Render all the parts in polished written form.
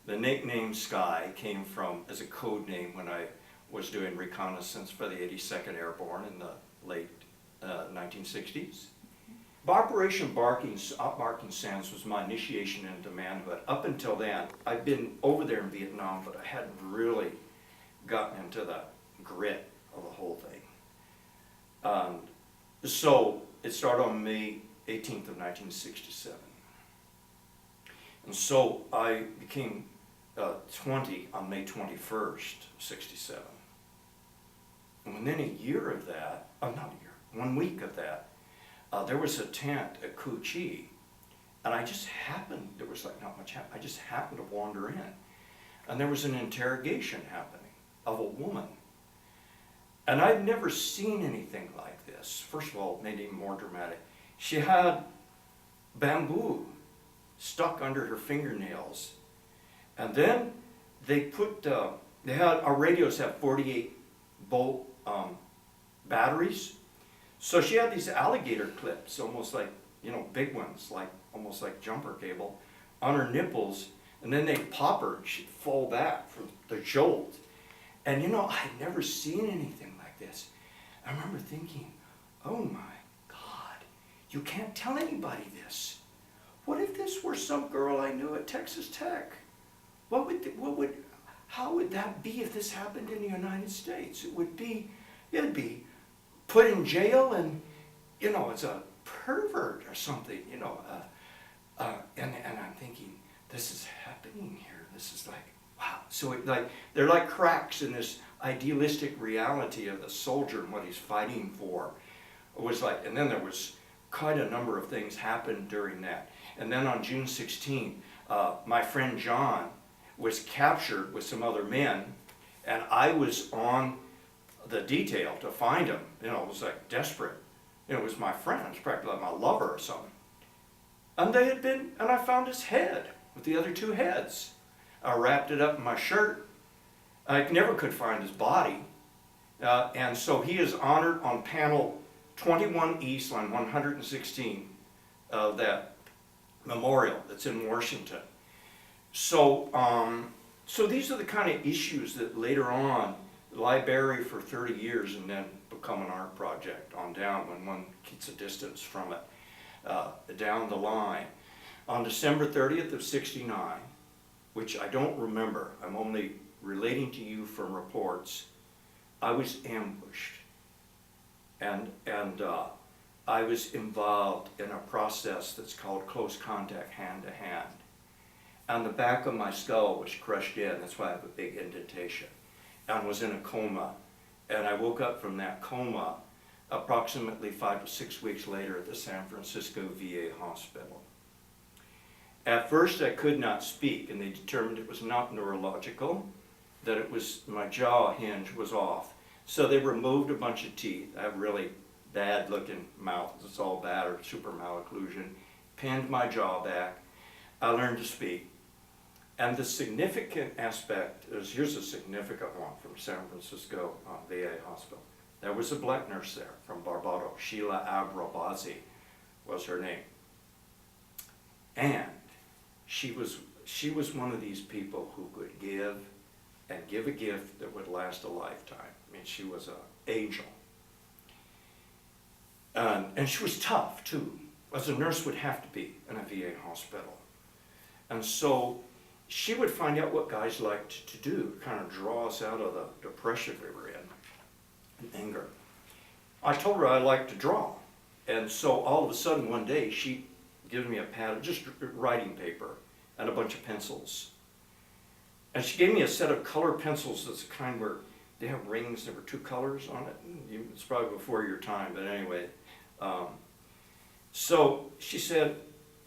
The nickname Sky came from, as a code name when I was doing reconnaissance for the 82nd Airborne in the late 1960s. Operation Barking Sands was my initiation into manhood. Up until then, I'd been over there in Vietnam, but I hadn't really gotten into the grit of the whole thing. So it started on May 18th of 1967. And so I became 20 on May 21st, 67. And within a year of that, not a year, 1 week of that, there was a tent at Cu Chi, and I just happened, there was like not much happening, I just happened to wander in. And there was an interrogation happening of a woman. And I'd never seen anything like this. First of all, it made it even more dramatic. She had bamboo stuck under her fingernails. And then they put, our radios have 48 volt batteries. So she had these alligator clips, almost like, big ones, like almost like jumper cable, on her nipples. And then they'd pop her and she'd fall back from the jolt. And I'd never seen anything like this. I remember thinking, oh my God, you can't tell anybody this. What if this were some girl I knew at Texas Tech? How would that be if this happened in the United States? It'd be put in jail and, it's a pervert or something, and I'm thinking, this is happening here. This is like, wow. So they're like cracks in this idealistic reality of the soldier and what he's fighting for. It was like, and then there was quite a number of things happened during that. And then on June 16th, my friend John was captured with some other men, and I was on the detail to find him. It was like desperate. It was my friend. It was practically like my lover or something. And I found his head with the other two heads. I wrapped it up in my shirt. I never could find his body. And so he is honored on panel 21 East, line 116 of that memorial that's in Washington. So, so these are the kind of issues that later on lie buried for 30 years and then become an art project on down when one keeps a distance from it down the line. On December 30th of 69, which I don't remember, I'm only relating to you from reports, I was ambushed. And I was involved in a process that's called close contact hand to hand. And the back of my skull was crushed in, that's why I have a big indentation, and was in a coma. And I woke up from that coma approximately 5 to 6 weeks later at the San Francisco VA hospital. At first I could not speak, and they determined it was not neurological, that it was, my jaw hinge was off. So they removed a bunch of teeth. I have really bad looking mouth, it's all bad or super malocclusion, pinned my jaw back. I learned to speak. And the significant aspect is, here's a significant one from San Francisco VA hospital. There was a black nurse there from Barbados, Sheila Abrabazi was her name. And she was one of these people who could give a gift that would last a lifetime. I mean, she was an angel. And she was tough too, as a nurse would have to be in a VA hospital. And so she would find out what guys liked to do, kind of draw us out of the depression we were in, and anger. I told her I liked to draw. And so all of a sudden one day she gives me a pad of just writing paper and a bunch of pencils. And she gave me a set of color pencils that's the kind where they have rings, there were 2 colors on it. It's probably before your time, but anyway. So she said,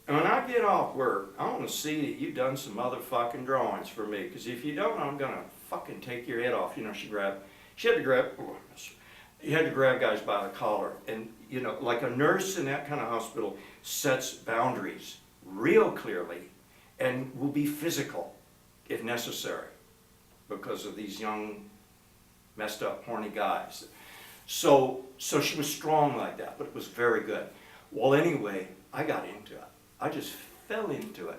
when I get off work, I want to see that you've done some motherfucking drawings for me, because if you don't, I'm going to fucking take your head off. You had to grab guys by the collar. And, like a nurse in that kind of hospital sets boundaries real clearly and will be physical if necessary because of these young, messed up, horny guys. So she was strong like that, but it was very good. Well, anyway, I got into it. I just fell into it.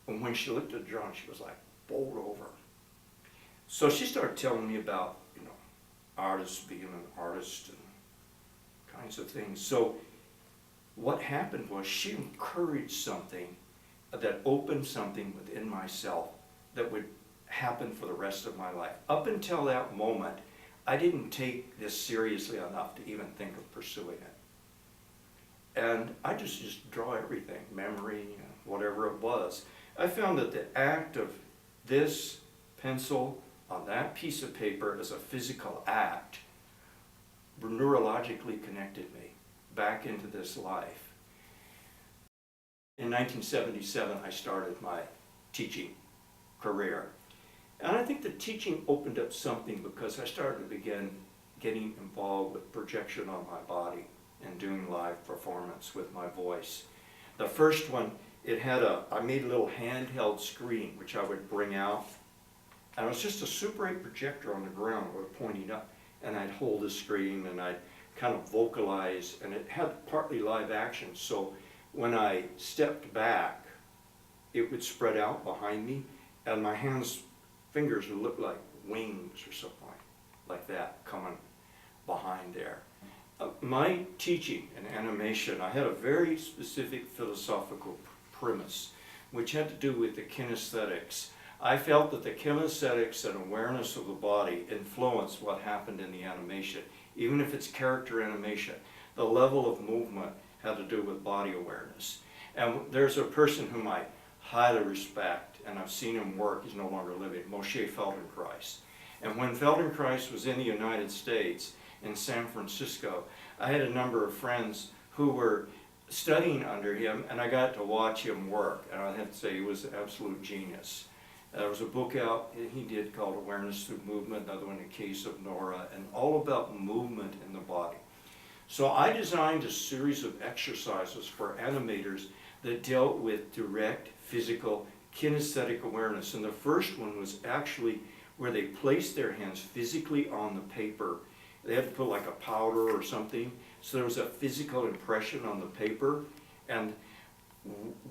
And when she looked at the drawing, she was like, bowled over. So she started telling me about, artists being an artist and kinds of things. So what happened was she encouraged something that opened something within myself that would happen for the rest of my life. Up until that moment, I didn't take this seriously enough to even think of pursuing it. And I just draw everything, memory, whatever it was. I found that the act of this pencil on that piece of paper as a physical act neurologically connected me back into this life. In 1977, I started my teaching career. And I think the teaching opened up something because I started to begin getting involved with projection on my body and doing live performance with my voice. The first one, I made a little handheld screen which I would bring out, and it was just a Super 8 projector on the ground pointing up, and I'd hold the screen and I'd kind of vocalize, and it had partly live action, so when I stepped back, it would spread out behind me, and my fingers would look like wings or something like that coming behind there. My teaching in animation, I had a very specific philosophical premise, which had to do with the kinesthetics. I felt that the kinesthetics and awareness of the body influenced what happened in the animation. Even if it's character animation, the level of movement had to do with body awareness. And there's a person whom I highly respect, and I've seen him work, he's no longer living, Moshe Feldenkrais. And when Feldenkrais was in the United States, in San Francisco, I had a number of friends who were studying under him, and I got to watch him work, and I have to say he was an absolute genius. There was a book out he did called Awareness Through Movement, another one, The Case of Nora, and all about movement in the body. So I designed a series of exercises for animators that dealt with direct physical kinesthetic awareness. And the first one was actually where they placed their hands physically on the paper. They had to put like a powder or something, so there was a physical impression on the paper. And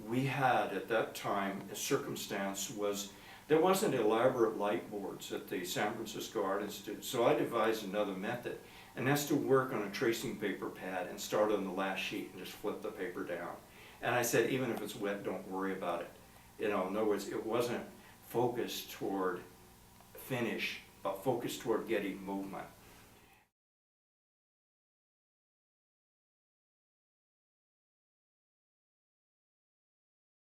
we had at that time, a circumstance was, there wasn't elaborate light boards at the San Francisco Art Institute, so I devised another method, and that's to work on a tracing paper pad and start on the last sheet and just flip the paper down. And I said, even if it's wet, don't worry about it. In other words, it wasn't focused toward finish, but focused toward getting movement.